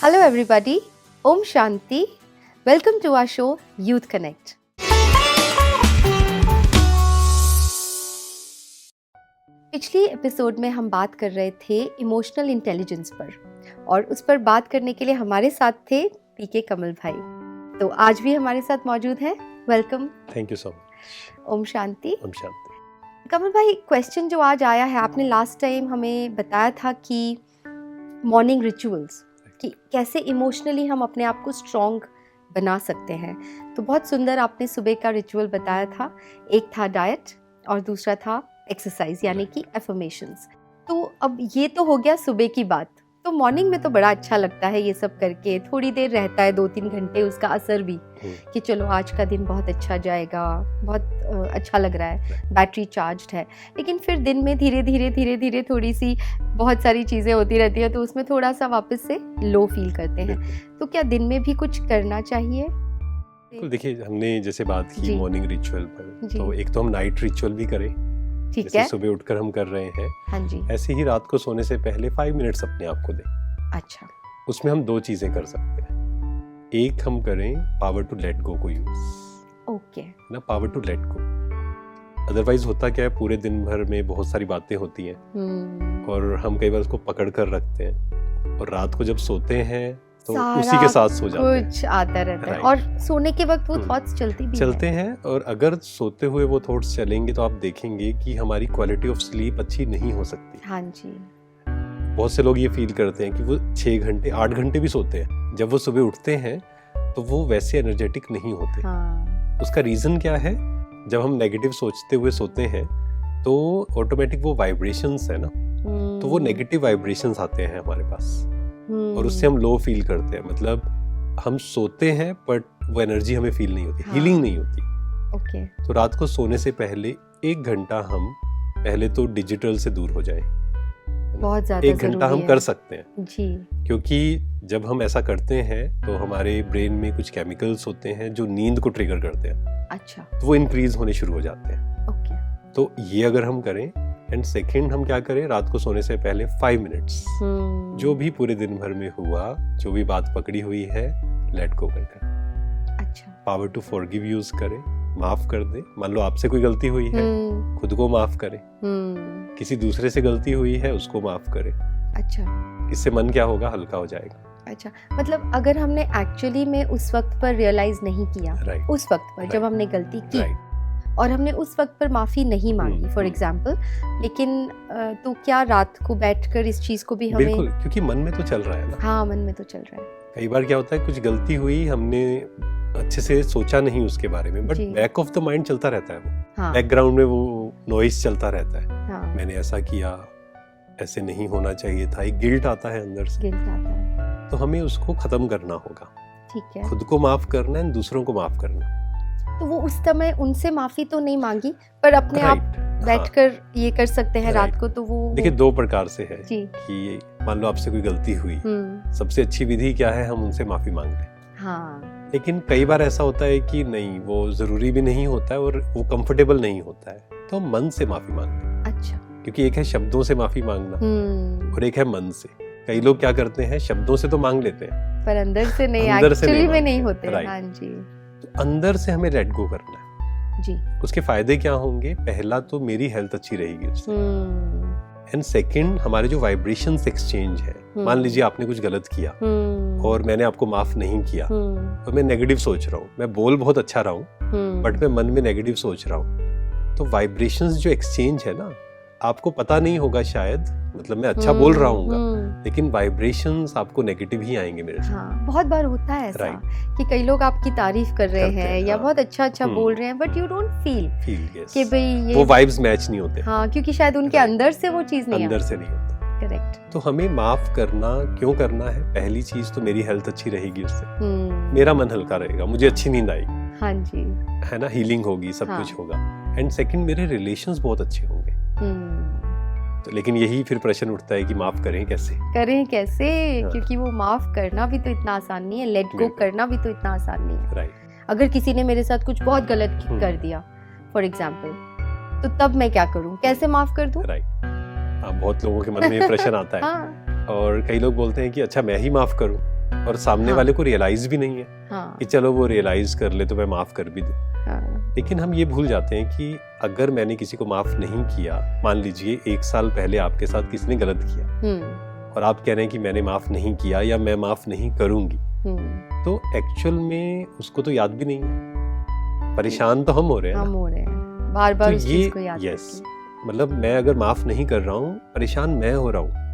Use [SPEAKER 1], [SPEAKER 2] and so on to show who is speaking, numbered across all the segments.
[SPEAKER 1] Hello everybody, Om Shanti. Welcome to our show Youth Connect. पिछली episode में हम बात कर रहे थे इमोशनल इंटेलिजेंस पर और उस पर बात करने के लिए हमारे साथ थे पीके कमल भाई। तो आज भी हमारे साथ मौजूद हैं। Welcome.
[SPEAKER 2] Thank you so much.
[SPEAKER 1] ओम शांति।
[SPEAKER 2] ओम शांति।
[SPEAKER 1] कमल भाई, क्वेश्चन जो आज आया है, आपने लास्ट टाइम हमें बताया था कि मॉर्निंग रिचुअल्स, कि कैसे इमोशनली हम अपने आप को स्ट्रॉन्ग बना सकते हैं। तो बहुत सुंदर आपने सुबह का रिचुअल बताया था। एक था डाइट और दूसरा था एक्सरसाइज यानी कि एफर्मेशंस। तो अब ये तो हो गया सुबह की बात। तो मॉर्निंग में तो बड़ा अच्छा लगता है ये सब करके, थोड़ी देर रहता है 2-3 घंटे उसका असर भी कि चलो आज का दिन बहुत अच्छा जाएगा, बहुत अच्छा लग रहा है, बैटरी चार्ज्ड है। लेकिन फिर दिन में धीरे धीरे थोड़ी सी बहुत सारी चीज़ें होती रहती है, तो उसमें थोड़ा सा वापस से लो फील करते हैं। तो क्या दिन में भी कुछ करना चाहिए?
[SPEAKER 2] देखिए, हमने जैसे बात की मॉर्निंग रिचुअल पर, तो एक तो हम नाइट रिचुअल भी करें,
[SPEAKER 1] ठीक
[SPEAKER 2] है,
[SPEAKER 1] है,
[SPEAKER 2] सुबह उठकर हम कर रहे हैं।
[SPEAKER 1] हाँ जी।
[SPEAKER 2] ऐसे ही रात को सोने से पहले 5 मिनट्स अपने आप को दें।
[SPEAKER 1] अच्छा।
[SPEAKER 2] उसमें हम 2 चीजें कर सकते हैं। एक हम करें पावर टू लेट गो को यूज।
[SPEAKER 1] ओके।
[SPEAKER 2] ना, power to let go. Otherwise होता क्या है, पूरे दिन भर में बहुत सारी बातें होती हैं और हम कई बार उसको पकड़ कर रखते हैं और रात को जब सोते हैं तो उसी के साथ सो जाते हैं।
[SPEAKER 1] कुछ आता रहता है और सोने के वक्त वो थॉट्स चलते
[SPEAKER 2] हैं। और अगर सोते हुए वो थॉट्स चलेंगे तो आप देखेंगे कि हमारी क्वालिटी ऑफ स्लीप अच्छी नहीं हो सकती।
[SPEAKER 1] हाँ जी।
[SPEAKER 2] बहुत से लोग ये फील करते हैं कि वो 6 घंटे 8 घंटे भी सोते हैं, जब वो सुबह उठते हैं तो वो वैसे एनर्जेटिक नहीं होते।
[SPEAKER 1] हाँ।
[SPEAKER 2] उसका रीजन क्या है? जब हम नेगेटिव सोचते हुए सोते हैं तो ऑटोमेटिक वो वाइब्रेशंस है ना, तो वो नेगेटिव वाइब्रेशंस आते हैं हमारे पास और उससे हम लो फील करते हैं। मतलब हम सोते हैं बट वो एनर्जी हमें फील नहीं होती, हीलिंग नहीं होती।
[SPEAKER 1] ओके।
[SPEAKER 2] तो रात को सोने से पहले 1 घंटा हम पहले तो डिजिटल से दूर हो जाएं।
[SPEAKER 1] बहुत ज़्यादा
[SPEAKER 2] 1 घंटा हम कर सकते हैं
[SPEAKER 1] जी,
[SPEAKER 2] क्योंकि जब हम ऐसा करते हैं तो हमारे ब्रेन में कुछ केमिकल्स होते हैं जो नींद को ट्रिगर करते हैं।
[SPEAKER 1] अच्छा।
[SPEAKER 2] तो वो इंक्रीज होने शुरू हो जाते हैं।
[SPEAKER 1] ओके।
[SPEAKER 2] तो ये अगर हम करें, एंड सेकेंड हम क्या करें, रात को सोने से पहले 5 मिनट्स जो भी पूरे दिन भर में हुआ, जो भी बात पकड़ी हुई है, लेट गो कर।
[SPEAKER 1] अच्छा।
[SPEAKER 2] पावर टू फॉरगिव यूज करें, माफ कर दे। मान लो आपसे कोई गलती हुई है, खुद को माफ करें। किसी दूसरे से गलती हुई है, उसको माफ करें।
[SPEAKER 1] अच्छा।
[SPEAKER 2] इससे मन क्या होगा, हल्का हो जाएगा।
[SPEAKER 1] अच्छा, मतलब अगर हमने एक्चुअली में उस वक्त पर रियलाइज नहीं किया, उस वक्त पर जब हमने गलती की और हमने उस वक्त पर माफी नहीं मांगी फॉर एग्जाम्पल, लेकिन तो क्या रात को बैठकर इस चीज को भी हमें,
[SPEAKER 2] बिल्कुल, क्योंकि मन में तो चल रहा है ना।
[SPEAKER 1] हाँ, मन में तो चल रहा है।
[SPEAKER 2] कई बार क्या होता है, कुछ गलती हुई, हमने अच्छे से सोचा नहीं उसके बारे में, but back of the mind चलता रहता है वो। हाँ। बैकग्राउंड में वो नॉइज चलता रहता है। हाँ। मैंने ऐसा किया, ऐसे नहीं होना चाहिए था। एक गिल्ट आता है अंदर से,
[SPEAKER 1] गिल्ट आता है।
[SPEAKER 2] तो हमें उसको खत्म करना होगा।
[SPEAKER 1] ठीक है।
[SPEAKER 2] खुद को माफ करना है, दूसरों को माफ करना।
[SPEAKER 1] तो वो उस समय उनसे माफी तो नहीं मांगी, पर अपने आप बैठकर ये कर सकते हैं रात को। तो वो
[SPEAKER 2] देखिए 2 प्रकार से है
[SPEAKER 1] जी।
[SPEAKER 2] कि मान लो आपसे कोई गलती हुई, सबसे अच्छी विधि क्या है, हम उनसे माफी मांग लें।
[SPEAKER 1] हाँ।
[SPEAKER 2] लेकिन कई बार ऐसा होता है कि नहीं, वो जरूरी भी नहीं होता है और वो कंफर्टेबल नहीं होता है, तो मन से माफी मांग लें।
[SPEAKER 1] अच्छा।
[SPEAKER 2] क्योंकि एक है शब्दों से माफी मांगना और एक है मन से। कई लोग क्या करते हैं, शब्दों से तो मांग लेते हैं
[SPEAKER 1] पर अंदर से नहीं, एक्चुअली में नहीं होते। हाँ जी।
[SPEAKER 2] तो अंदर से हमें लेट गो करना है
[SPEAKER 1] जी।
[SPEAKER 2] उसके फायदे क्या होंगे? पहला तो मेरी हेल्थ अच्छी रहेगी उससे, एंड सेकंड हमारे जो वाइब्रेशंस एक्सचेंज है। मान लीजिए आपने कुछ गलत किया और मैंने आपको माफ नहीं किया और मैं नेगेटिव सोच रहा हूँ, मैं बोल बहुत अच्छा रहा हूँ बट मैं मन में नेगेटिव सोच रहा हूँ, तो वाइब्रेशंस जो एक्सचेंज है ना, आपको पता नहीं होगा शायद, मतलब मैं अच्छा बोल रहा हूँ लेकिन वाइब्रेशंस आपको नेगेटिव ही आएंगे मेरे से।
[SPEAKER 1] हाँ, बहुत बार होता है ऐसा कि कई लोग आपकी तारीफ कर रहे हैं या बहुत अच्छा बोल रहे हैं, बट यू डोंट फील कि भाई ये
[SPEAKER 2] वो वाइब्स मैच नहीं होते।
[SPEAKER 1] हाँ, क्योंकि शायद उनके अंदर से वो चीज नहीं,
[SPEAKER 2] अंदर से नहीं होता।
[SPEAKER 1] करेक्ट।
[SPEAKER 2] तो हमें माफ करना क्यों करना है? पहली चीज तो मेरी हेल्थ अच्छी रहेगी उससे, मेरा मन हल्का रहेगा, मुझे अच्छी नींद आएगी।
[SPEAKER 1] हाँ जी, है
[SPEAKER 2] ना, हीलिंग होगी, सब कुछ होगा। एंड सेकंड, मेरे रिलेशंस बहुत अच्छे होंगे। तो लेकिन यही फिर प्रश्न उठता है कि माफ करें कैसे?
[SPEAKER 1] हाँ। क्योंकि वो माफ करना भी तो इतना आसान नहीं है, लेट गो करना भी तो इतना आसान नहीं है।
[SPEAKER 2] राइट।
[SPEAKER 1] अगर किसी ने मेरे साथ कुछ बहुत गलत कर दिया फॉर एग्जाम्पल, तो तब मैं क्या करूं, कैसे माफ कर दूं?
[SPEAKER 2] राइट। बहुत लोगों के मन में ये प्रश्न आता है। और कई लोग बोलते हैं कि अच्छा मैं ही माफ करूं, और सामने वाले को रियलाइज भी नहीं है
[SPEAKER 1] हाँ,
[SPEAKER 2] कि चलो वो रियलाइज कर ले तो मैं माफ कर भी दूं।
[SPEAKER 1] हाँ,
[SPEAKER 2] लेकिन हम ये भूल जाते हैं कि अगर मैंने किसी को माफ नहीं किया, मान लीजिए 1 साल पहले आपके साथ किसी ने गलत किया और आप कह रहे हैं कि मैंने माफ नहीं किया या मैं माफ नहीं करूंगी, तो एक्चुअल में उसको तो याद भी नहीं है, परेशान तो हम हो रहे हैं,
[SPEAKER 1] बार बार
[SPEAKER 2] तो
[SPEAKER 1] उस चीज को याद
[SPEAKER 2] यस, मतलब मैं अगर माफ नहीं कर रहा हूँ, परेशान मैं हो रहा हूँ।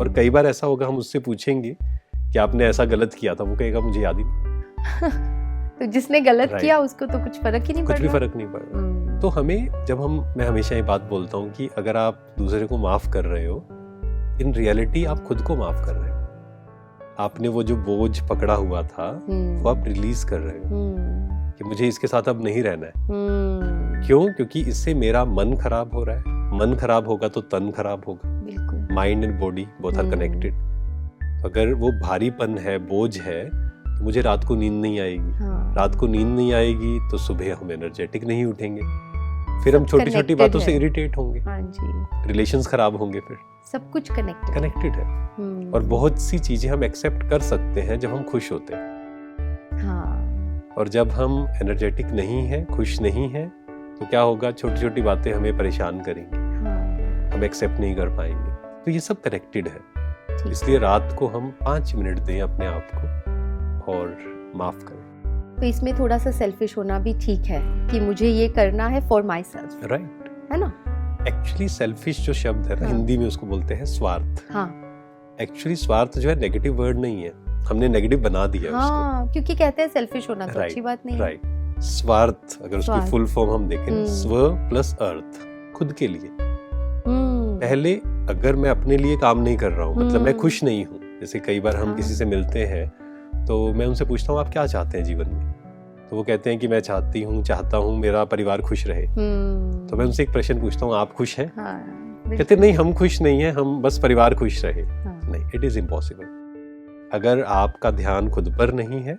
[SPEAKER 2] और कई बार ऐसा होगा, हम उससे पूछेंगे कि आपने ऐसा गलत किया था, वो कहेगा मुझे याद ही नहीं।
[SPEAKER 1] तो जिसने गलत किया उसको तो कुछ फर्क ही नहीं पड़ रहा,
[SPEAKER 2] कुछ भी फर्क नहीं पड़ रहा। तो हमें जब मैं हमेशा ये बात बोलता हूँ कि अगर आप दूसरे को माफ कर रहे हो, इन रियलिटी आप खुद को माफ कर रहे हो। आपने वो जो बोझ पकड़ा हुआ था वो आप रिलीज कर रहे हो कि मुझे इसके साथ अब नहीं रहना है। क्यों? क्योंकि इससे मेरा मन खराब हो रहा है। मन खराब होगा तो तन खराब होगा। Mind and body both are connected. अगर वो भारीपन है, बोझ है, तो मुझे रात को नींद नहीं आएगी। रात को नींद नहीं आएगी तो सुबह हम एनर्जेटिक नहीं उठेंगे, फिर हम छोटी छोटी बातों से इरिटेट होंगे, रिलेशंस खराब होंगे, फिर
[SPEAKER 1] सब कुछ
[SPEAKER 2] कनेक्टेड है। और बहुत सी चीजें हम एक्सेप्ट कर सकते हैं जब हम खुश होते हैं। और जब हम एनर्जेटिक नहीं है, खुश नहीं है, तो क्या होगा, छोटी छोटी बातें हमें परेशान करेंगी, हम एक्सेप्ट नहीं कर पाएंगे। तो ये सब कनेक्टेड है। इसलिए रात को हम 5 मिनट दें अपने आप को और माफ करें।
[SPEAKER 1] तो इसमें थोड़ा सा सेल्फिश होना भी ठीक है कि मुझे ये करना है फॉर माई सेल्फ,
[SPEAKER 2] राइट,
[SPEAKER 1] है ना।
[SPEAKER 2] एक्चुअली सेल्फिश जो शब्द है ना, हिंदी में उसको बोलते हैं स्वार्थ। एक्चुअली स्वार्थ जो है नेगेटिव वर्ड नहीं है, हमने नेगेटिव बना दिया उसको,
[SPEAKER 1] क्योंकि कहते हैं सेल्फिश होना तो अच्छी बात नहीं है।
[SPEAKER 2] राइट। स्वार्थ अगर उसकी फुल फॉर्म हम देखें, स्व प्लस अर्थ, खुद के लिए। पहले अगर मैं अपने लिए काम नहीं कर रहा हूँ, मतलब मैं खुश नहीं हूँ, जैसे कई बार हम किसी से मिलते हैं तो मैं उनसे पूछता हूँ आप क्या चाहते हैं जीवन में, तो वो कहते हैं कि मैं चाहता हूँ मेरा परिवार खुश रहे। तो मैं उनसे एक प्रश्न पूछता हूँ आप खुश हैं? कहते नहीं, हम खुश नहीं हैं, हम बस परिवार खुश रहे। नहीं, इट इज इम्पॉसिबल। अगर आपका ध्यान खुद पर नहीं है,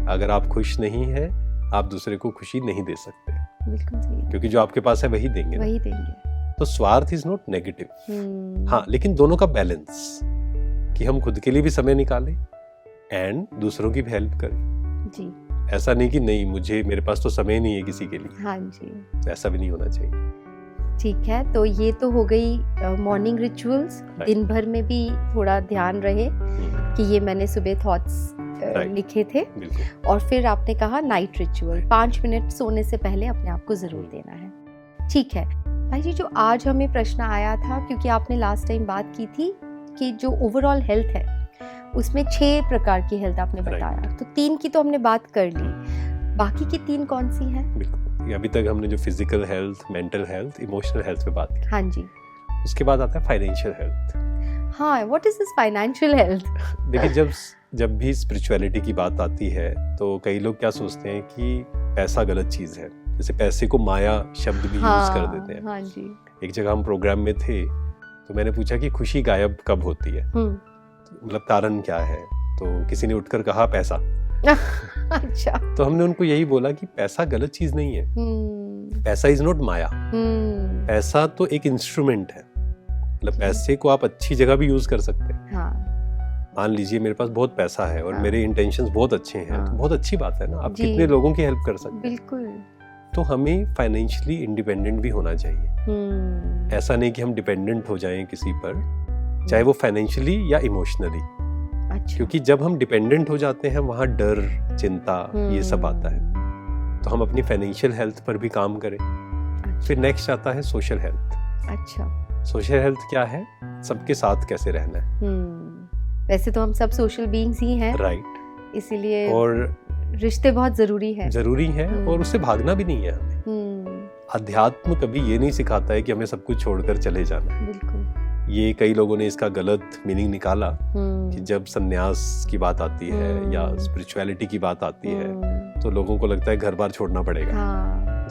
[SPEAKER 2] अगर आप खुश नहीं है, आप दूसरे को खुशी नहीं दे सकते।
[SPEAKER 1] बिल्कुल सही।
[SPEAKER 2] क्योंकि जो आपके पास है वही देंगे। तो स्वार्थ इज नॉट नेगेटिव। हाँ, लेकिन दोनों का बैलेंस, कि हम खुद के लिए भी समय निकालें एंड दूसरों की भी हेल्प करें जी। ऐसा नहीं कि नहीं मेरे पास तो समय नहीं है किसी के लिए।
[SPEAKER 1] हाँ जी,
[SPEAKER 2] तो ऐसा भी नहीं होना चाहिए।
[SPEAKER 1] ठीक है, तो ये तो हो गई मॉर्निंग रिचुअल्स। दिन भर में भी थोड़ा ध्यान रहे कि ये मैंने सुबह थॉट्स लिखे थे। और फिर आपने कहा नाइट रिचुअल, 5 मिनट सोने से पहले अपने आप को जरूर देना है। ठीक है भाई जी, जो आज हमें प्रश्न आया था, क्योंकि आपने लास्ट टाइम बात की थी कि जो ओवरऑल हेल्थ है उसमें 6 प्रकार की हेल्थ आपने बताया, तो 3 की तो हमने बात कर ली, बाकी की 3 कौन सी हैं?
[SPEAKER 2] बिल्कुल, अभी तक हमने जो physical health, mental health, emotional health पे बात की।
[SPEAKER 1] हाँ जी।
[SPEAKER 2] उसके बाद आता है फाइनेंशियल हेल्थ।
[SPEAKER 1] हाँ, what is this financial health?
[SPEAKER 2] देखिए, जब भी स्पिरिचुअलिटी की बात आती है तो कई लोग क्या सोचते हैं कि पैसा गलत चीज है, जैसे पैसे को माया शब्द भी यूज कर देते हैं।
[SPEAKER 1] हाँ जी।
[SPEAKER 2] एक जगह हम प्रोग्राम में थे तो मैंने पूछा कि खुशी गायब कब होती है, मतलब कारण क्या है, तो किसी ने उठकर कहा पैसा।
[SPEAKER 1] अच्छा।
[SPEAKER 2] तो हमने उनको यही बोला कि पैसा गलत चीज नहीं है, पैसा इज नॉट माया। पैसा तो एक इंस्ट्रूमेंट है, मतलब पैसे को आप अच्छी जगह भी यूज कर सकते हैं। मान लीजिए मेरे पास बहुत पैसा है और मेरे इंटेंशंस बहुत अच्छे हैं, तो बहुत अच्छी बात है ना, आप कितने लोगों की हेल्प कर सकते हैं।
[SPEAKER 1] बिल्कुल।
[SPEAKER 2] तो हमें फाइनेंशियली इंडिपेंडेंट भी होना चाहिए। ऐसा नहीं कि हम डिपेंडेंट हो जाएं किसी पर, चाहे वो फाइनेंशियली या इमोशनली। अच्छा। क्योंकि जब हम डिपेंडेंट हो जाते हैं वहाँ डर, चिंता, ये सब आता है। तो हम अपनी फाइनेंशियल हेल्थ पर भी काम करें। अच्छा। फिर नेक्स्ट आता है सोशल हेल्थ।
[SPEAKER 1] अच्छा।
[SPEAKER 2] सोशल हेल्थ क्या है? सबके साथ कैसे रहना है।
[SPEAKER 1] वैसे तो हम सब सोशल बीइंग्स ही हैं,
[SPEAKER 2] राइट,
[SPEAKER 1] इसीलिए
[SPEAKER 2] और
[SPEAKER 1] रिश्ते बहुत जरूरी है
[SPEAKER 2] और उससे भागना भी नहीं है हमें। अध्यात्म कभी ये नहीं सिखाता है कि हमें सब कुछ छोड़कर चले जाना।
[SPEAKER 1] बिल्कुल।
[SPEAKER 2] ये कई लोगों ने इसका गलत मीनिंग निकाला कि जब संन्यास की बात आती है या स्पिरिचुअलिटी की बात आती है तो लोगों को लगता है घर बार छोड़ना पड़ेगा,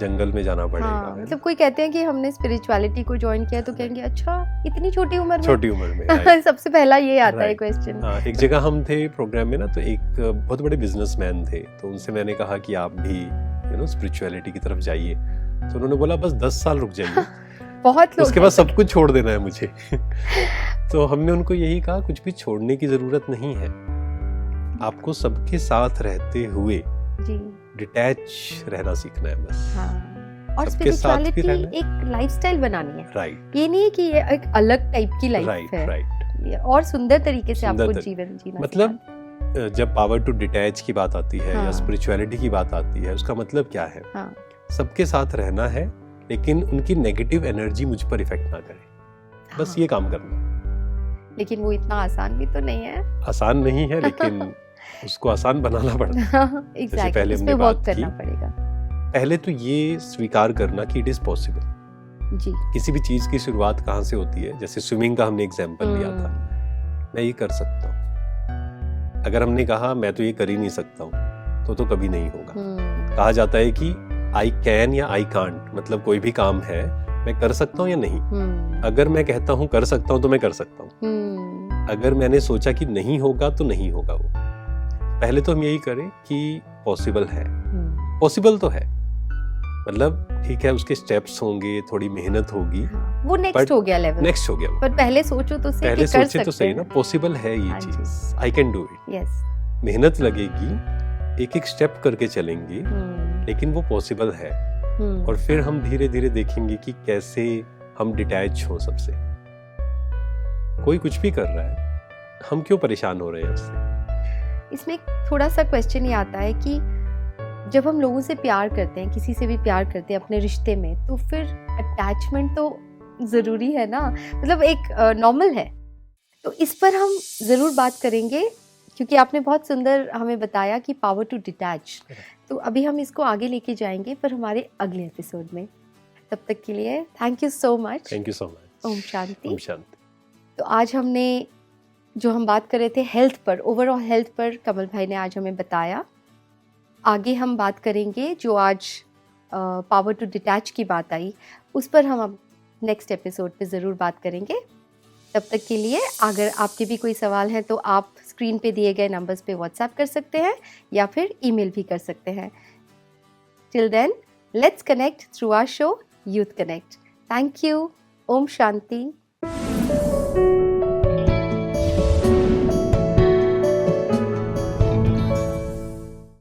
[SPEAKER 2] जंगल में जाना पड़ेगा।
[SPEAKER 1] मतलब कोई कहते हैं कि हमने स्पिरिचुअलिटी को ज्वाइन किया तो कहेंगे अच्छा इतनी छोटी उम्र
[SPEAKER 2] में
[SPEAKER 1] सबसे पहला ये आता है क्वेश्चन।
[SPEAKER 2] एक जगह हम थे प्रोग्राम में ना, तो एक बहुत बड़े बिजनेसमैन थे, तो उनसे मैंने कहा कि आप भी स्पिरिचुअलिटी की तरफ जाइए, तो उन्होंने बोला बस 10 साल रुक जाइए
[SPEAKER 1] बहुत लोग
[SPEAKER 2] उसके बाद सब कुछ छोड़ देना है मुझे। तो हमने उनको यही कहा कुछ भी छोड़ने की जरूरत नहीं है। आपको सबके साथ रहते हुए
[SPEAKER 1] जी
[SPEAKER 2] डिटैच रहना सीखना है बस।
[SPEAKER 1] हाँ, और
[SPEAKER 2] सबके साथ भी
[SPEAKER 1] स्पिरिचुअलिटी
[SPEAKER 2] रहना है।
[SPEAKER 1] एक लाइफस्टाइल बनानी है।
[SPEAKER 2] राइट
[SPEAKER 1] ये नहीं है कि ये एक अलग टाइप की लाइफ
[SPEAKER 2] राइट
[SPEAKER 1] है।
[SPEAKER 2] राइट।
[SPEAKER 1] ये और सुंदर तरीके से
[SPEAKER 2] सुंदर
[SPEAKER 1] आपको
[SPEAKER 2] तरीके।
[SPEAKER 1] जीवन जीना
[SPEAKER 2] मतलब
[SPEAKER 1] सिखाता
[SPEAKER 2] जब पावर टू डिटैच की बात आती है या
[SPEAKER 1] हाँ।
[SPEAKER 2] स्पिरिचुअलिटी की बात आती है, उसका मतलब क्या है?
[SPEAKER 1] है। हाँ,
[SPEAKER 2] सबके साथ रहना है, लेकिन उनकी नेगेटिव एनर्जी मुझ पर इफेक्ट ना करे, बस
[SPEAKER 1] हाँ।
[SPEAKER 2] ये काम करना।
[SPEAKER 1] लेकिन वो इतना आसान भी तो नहीं है।
[SPEAKER 2] आसान नहीं है, लेकिन उसको आसान बनाना पड़ता है।
[SPEAKER 1] एग्जैक्टली,
[SPEAKER 2] पहले
[SPEAKER 1] इस
[SPEAKER 2] हमने
[SPEAKER 1] पे
[SPEAKER 2] बात
[SPEAKER 1] वर्क करना
[SPEAKER 2] की।
[SPEAKER 1] पड़ेगा।
[SPEAKER 2] पहले तो ये स्वीकार करना कि इट इज पॉसिबल।
[SPEAKER 1] जी
[SPEAKER 2] किसी भी चीज की शुरुआत कहाँ से होती है? जैसे स्विमिंग का हमने एग्जांपल लिया था, मैं ये कर सकता हूँ। अगर हमने कहा मैं तो ये कर ही नहीं सकता हूँ, तो कभी नहीं होगा। कहा जाता है कि आई कैन या आई कांट, मतलब कोई भी काम है मैं कर सकता हूँ या नहीं। अगर मैं कहता हूँ कर सकता हूँ तो मैं कर सकता हूँ। अगर मैंने सोचा कि नहीं होगा तो नहीं होगा वो। पहले तो हम यही करें कि पॉसिबल है। पॉसिबल तो है, मतलब ठीक है, उसके स्टेप्स होंगे, थोड़ी मेहनत होगी।
[SPEAKER 1] हाँ, वो नेक्स्ट हो गया लेवल।
[SPEAKER 2] नेक्स्ट हो गया वो।
[SPEAKER 1] पर पहले सोचो तो सही,
[SPEAKER 2] पहले
[SPEAKER 1] कि कर
[SPEAKER 2] सोचे तो सही ना, पॉसिबल है ये
[SPEAKER 1] हाँ जी।
[SPEAKER 2] चीज, I can do it.
[SPEAKER 1] Yes.
[SPEAKER 2] मेहनत लगेगी, एक एक स्टेप करके चलेंगे, लेकिन वो पॉसिबल है। और फिर हम धीरे धीरे देखेंगे कि कैसे हम डिटैच हो सबसे। कोई कुछ भी कर रहा है, हम क्यों परेशान हो रहे हैं उससे?
[SPEAKER 1] इसमें थोड़ा सा क्वेश्चन ये आता है कि जब हम लोगों से प्यार करते हैं, किसी से भी प्यार करते हैं अपने रिश्ते में, तो फिर अटैचमेंट तो ज़रूरी है ना, मतलब एक नॉर्मल है। तो इस पर हम ज़रूर बात करेंगे, क्योंकि आपने बहुत सुंदर हमें बताया कि पावर टू डिटैच। तो अभी हम इसको आगे लेके जाएंगे, पर हमारे अगले एपिसोड में। तब तक के लिए thank you so much.
[SPEAKER 2] Thank you so much.
[SPEAKER 1] ओम शांति।
[SPEAKER 2] ओम शांति।
[SPEAKER 1] तो आज हमने जो हम बात कर रहे थे हेल्थ पर, ओवरऑल हेल्थ पर, कमल भाई ने आज हमें बताया। आगे हम बात करेंगे जो आज पावर टू डिटैच की बात आई, उस पर हम अब नेक्स्ट एपिसोड पे ज़रूर बात करेंगे। तब तक के लिए अगर आपके भी कोई सवाल है तो आप स्क्रीन पे दिए गए नंबर्स पे व्हाट्सएप कर सकते हैं या फिर ईमेल भी कर सकते हैं। Till then, let's connect through our show youth connect. Thank you. ओम शांति।